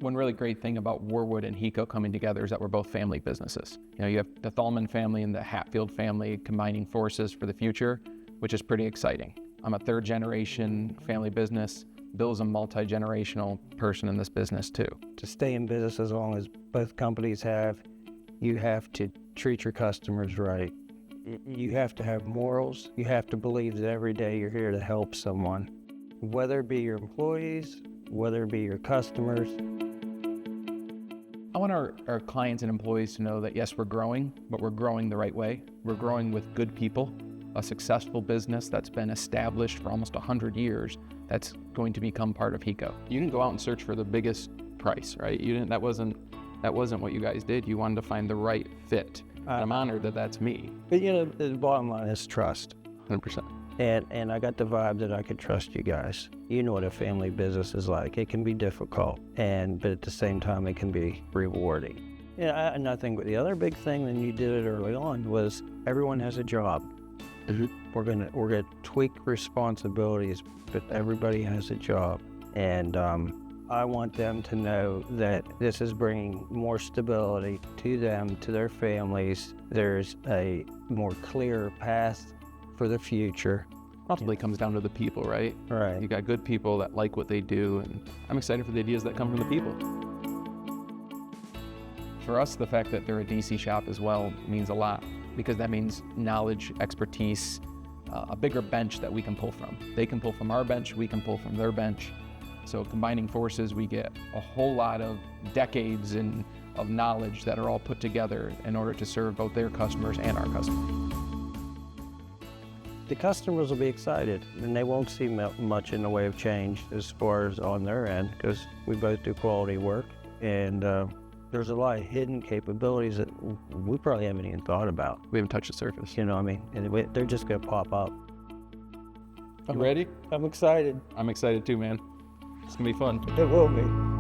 One really great thing about Warwood and HECO coming together is that we're both family businesses. You have the Thalman family and the Hatfield family combining forces for the future, which is pretty exciting. I'm a third generation family business. Bill's a multi-generational person in this business too. To stay in business as long as both companies have, you have to treat your customers right. You have to have morals. You have to believe that every day you're here to help someone, whether it be your employees, whether it be your customers. I want our clients and employees to know that yes, we're growing, but we're growing the right way. We're growing with good people, a successful business that's been established for almost 100 years that's going to become part of HECO. You didn't go out and search for the biggest price, right? That wasn't what you guys did. You wanted to find the right fit. I'm honored that that's me. But the bottom line is trust. 100%. And I got the vibe that I could trust you guys. You know what a family business is like. It can be difficult, but at the same time, it can be rewarding. And I think the other big thing, and you did it early on, was everyone has a job. Mm-hmm. We're gonna tweak responsibilities, but everybody has a job. And I want them to know that this is bringing more stability to them, to their families. There's a more clear path for the future. Ultimately comes down to the people, right? Right. You got good people that like what they do, and I'm excited for the ideas that come from the people. For us, the fact that they're a DC shop as well means a lot, because that means knowledge, expertise, a bigger bench that we can pull from. They can pull from our bench, we can pull from their bench. So combining forces, we get a whole lot of decades of knowledge that are all put together in order to serve both their customers and our customers. The customers will be excited, and they won't see much in the way of change as far as on their end, because we both do quality work, and there's a lot of hidden capabilities that we probably haven't even thought about. We haven't touched the surface. You know what I mean? And they're just going to pop up. You ready? I'm excited. I'm excited too, man. It's going to be fun. It will be.